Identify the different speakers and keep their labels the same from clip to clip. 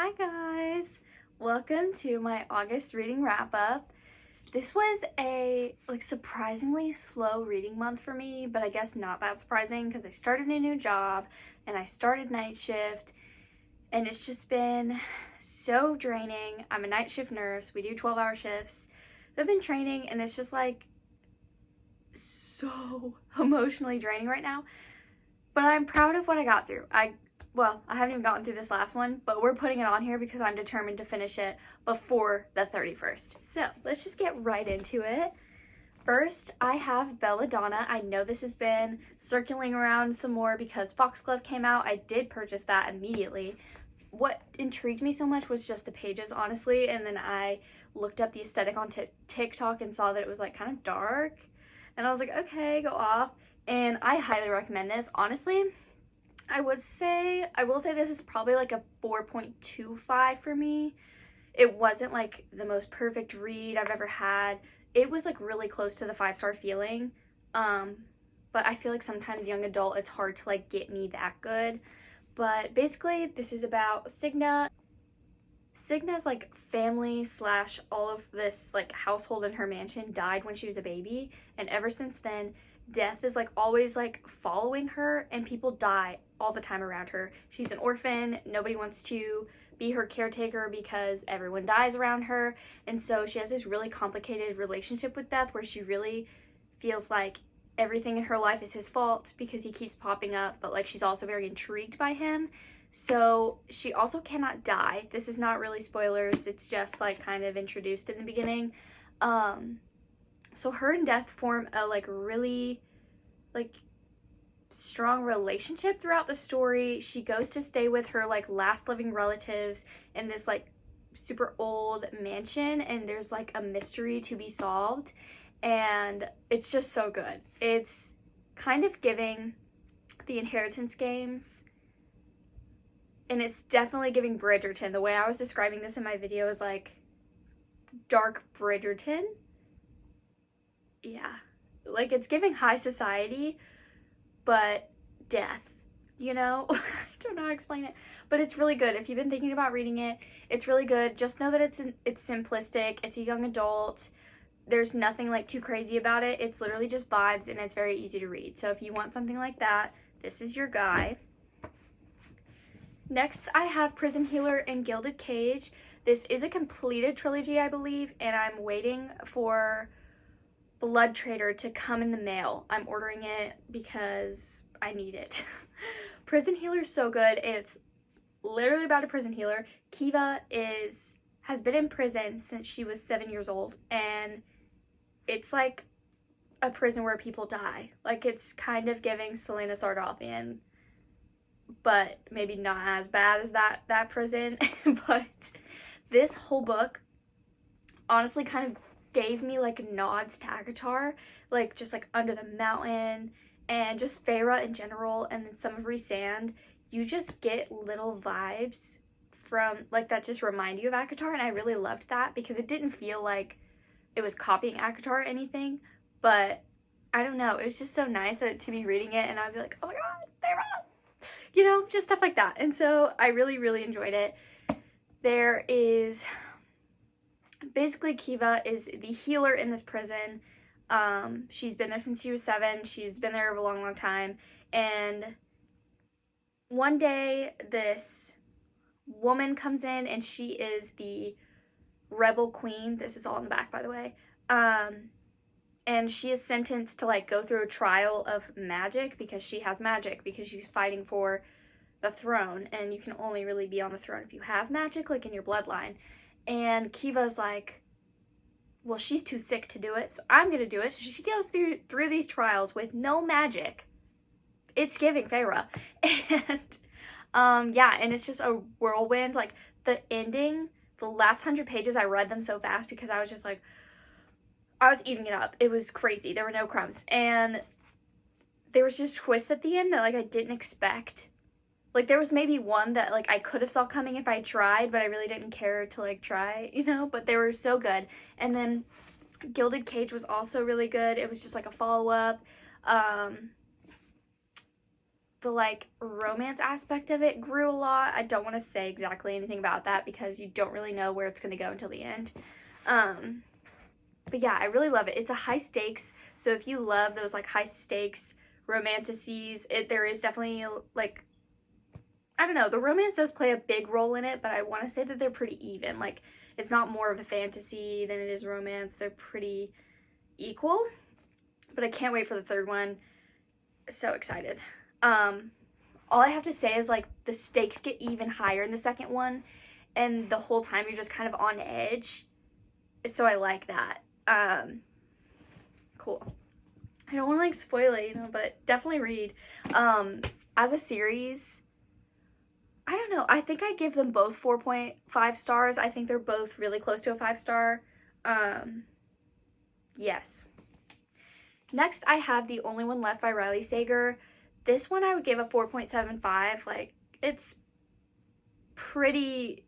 Speaker 1: Hi guys! Welcome to my August reading wrap-up. This was a surprisingly slow reading month for me, but I guess not that surprising because I started a new job and I started night shift and it's just been so draining. I'm a night shift nurse. We do 12-hour shifts. I've been training and it's just so emotionally draining right now. But I'm proud of what I got through. I haven't even gotten through this last one, but we're putting it on here because I'm determined to finish it before the 31st. So let's just get right into it. First, I have Belladonna. I know this has been circling around some more because Foxglove came out. I did purchase that immediately. What intrigued me so much was just the pages, honestly, and then I looked up the aesthetic on TikTok and saw that it was kind of dark, and I was like, okay, go off. And I highly recommend this. Honestly, I will say this is probably a 4.25 for me. It wasn't the most perfect read I've ever had. It was really close to the 5-star feeling. But I feel sometimes young adult, it's hard to get me that good. But basically, this is about Cigna. Cigna's family / all of this household in her mansion died when she was a baby, and ever since then death is always following her, and people die all the time around her. She's an orphan. Nobody wants to be her caretaker because everyone dies around her, and so she has this really complicated relationship with death where she really feels everything in her life is his fault because he keeps popping up, but she's also very intrigued by him. So she also cannot die. This is not really spoilers, it's just kind of introduced in the beginning. So her and Death form a really strong relationship throughout the story. She goes to stay with her last living relatives in this super old mansion, and there's a mystery to be solved, and it's just so good. It's kind of giving the Inheritance Games, and it's definitely giving Bridgerton. The way I was describing this in my video is dark Bridgerton. Yeah, it's giving high society, but death, I don't know how to explain it, but it's really good. If you've been thinking about reading it, it's really good. Just know that it's simplistic. It's a young adult. There's nothing too crazy about it. It's literally just vibes, and it's very easy to read. So if you want something like that, this is your guy. Next, I have Prison Healer and Gilded Cage. This is a completed trilogy, I believe, and I'm waiting for Blood Trader to come in the mail. I'm ordering it because I need it. Prison Healer is so good. It's literally about a prison healer. Kiva has been in prison since she was 7 years old, and it's a prison where people die. It's kind of giving Selena Sardothian, but maybe not as bad as that prison. But this whole book honestly kind of gave me nods to Akatar, just Under the Mountain, and just Feyre in general, and then some of Rhysand. You just get little vibes from that just remind you of Akatar, and I really loved that because it didn't feel like it was copying Akatar or anything, but I don't know, it was just so nice to be reading it and I'd be oh my god, Feyre, just stuff like that. And so I really enjoyed it. There is basically, Kiva is the healer in this prison. She's been there since she was 7. She's been there a long time. And one day, this woman comes in, and she is the rebel queen. This is all in the back, by the way. And she is sentenced to go through a trial of magic because she has magic, because she's fighting for the throne. And you can only really be on the throne if you have magic, in your bloodline. And Kiva's well, she's too sick to do it, so I'm gonna do it. So she goes through these trials with no magic. It's giving Feyre. And yeah, and it's just a whirlwind. The ending, the last 100 pages, I read them so fast because I was just I was eating it up. It was crazy. There were no crumbs, and there was just twists at the end that I didn't expect. There was maybe one that I could have saw coming if I tried, but I really didn't care to try, but they were so good. And then Gilded Cage was also really good. It was just a follow-up. the like romance aspect of it grew a lot. I don't want to say exactly anything about that because you don't really know where it's going to go until the end. But yeah, I really love it. It's a high stakes, so if you love those like high stakes romanticities, there is definitely like, I don't know, the romance does play a big role in it, but I want to say that they're pretty even. Like, it's not more of a fantasy than it is romance. They're pretty equal, but I can't wait for the third one. So excited. All I have to say is like the stakes get even higher in the second one, and the whole time you're just kind of on edge. So I like that. Cool. I don't want to like spoil it, but definitely read. As a series, I don't know. I think I give them both 4.5 stars. I think they're both really close to a 5-star. Yes. Next, I have The Only One Left by Riley Sager. This one I would give a 4.75. Like, it's pretty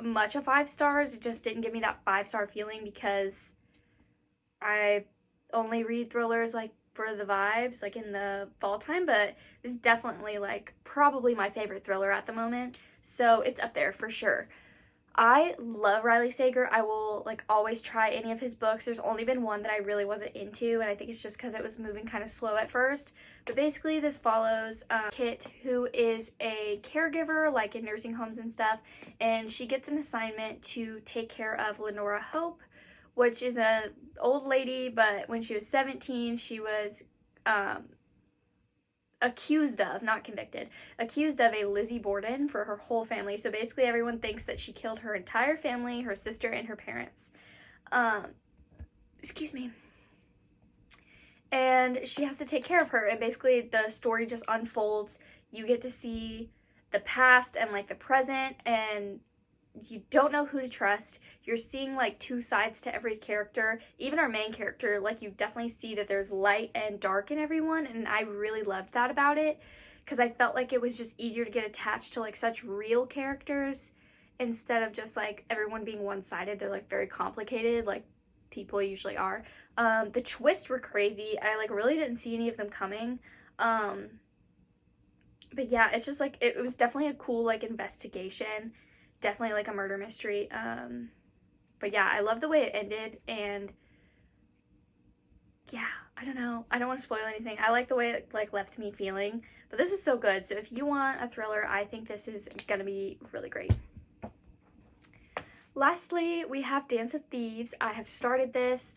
Speaker 1: much a 5 stars. It just didn't give me that 5-star feeling because I only read thrillers like for the vibes, like in the fall time, but this is definitely like probably my favorite thriller at the moment, so it's up there for sure. I love Riley Sager. I will like always try any of his books. There's only been one that I really wasn't into, and I think it's just because it was moving kind of slow at first. But basically this follows Kit, who is a caregiver like in nursing homes and stuff, and she gets an assignment to take care of Lenora Hope, which is an old lady, but when she was 17, she was accused of, not convicted, accused of a Lizzie Borden for her whole family. So basically everyone thinks that she killed her entire family, her sister, and her parents. Excuse me. And she has to take care of her, and basically the story just unfolds. You get to see the past and like the present, and you don't know who to trust. You're seeing like two sides to every character. Even our main character, like you definitely see that there's light and dark in everyone, and I really loved that about it because I felt like it was just easier to get attached to like such real characters instead of just like everyone being one-sided. They're like very complicated, like people usually are. The twists were crazy. I like really didn't see any of them coming. But yeah, it's just like it was definitely a cool like investigation. Definitely like a murder mystery. But yeah, I love the way it ended, and yeah, I don't know. I don't want to spoil anything. I like the way it like left me feeling, but this was so good. So if you want a thriller, I think this is gonna be really great. Lastly, we have Dance of Thieves. I have started this.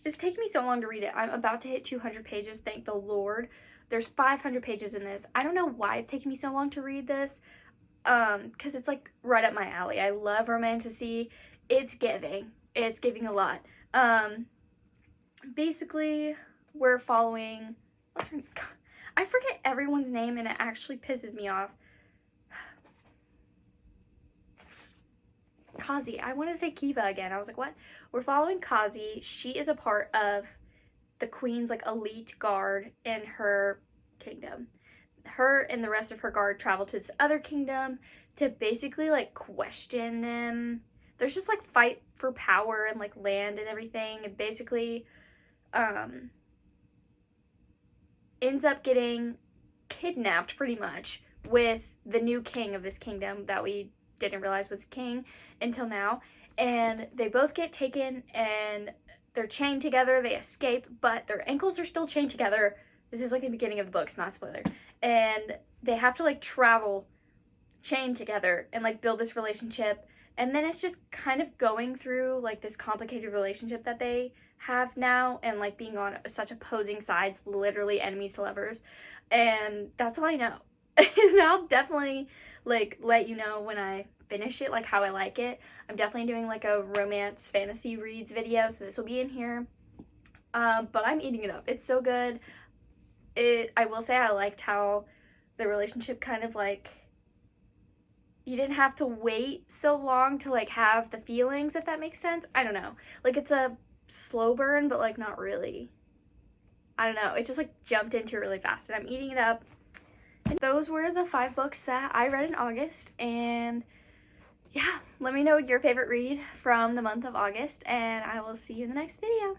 Speaker 1: It's taking me so long to read it. I'm about to hit 200 pages, thank the Lord. There's 500 pages in this. I don't know why it's taking me so long to read this, because it's like right up my alley. I love romantasy. It's giving a lot. Basically, we're following, I forget everyone's name and it actually pisses me off. Kazi. I want to say Kiva again. I was like, what? We're following Kazi. She is a part of the queen's like elite guard in her kingdom. Her and the rest of her guard travel to this other kingdom to basically like question them. There's just like fight for power and like land and everything, and basically ends up getting kidnapped pretty much with the new king of this kingdom that we didn't realize was king until now. And they both get taken and they're chained together. They escape, but their ankles are still chained together. This is like the beginning of the book, it's not a spoiler. And they have to like travel chained together and like build this relationship. And then it's just kind of going through like this complicated relationship that they have now, and like being on such opposing sides, literally enemies to lovers. And that's all I know. And I'll definitely like let you know when I finish it, like how I like it. I'm definitely doing like a romance fantasy reads video, so this will be in here. But I'm eating it up. It's so good. I will say I liked how the relationship kind of like, you didn't have to wait so long to like have the feelings, if that makes sense. I don't know. Like it's a slow burn, but like not really. I don't know. It just like jumped into it really fast, and I'm eating it up. And those were the 5 books that I read in August, and yeah, let me know your favorite read from the month of August, and I will see you in the next video.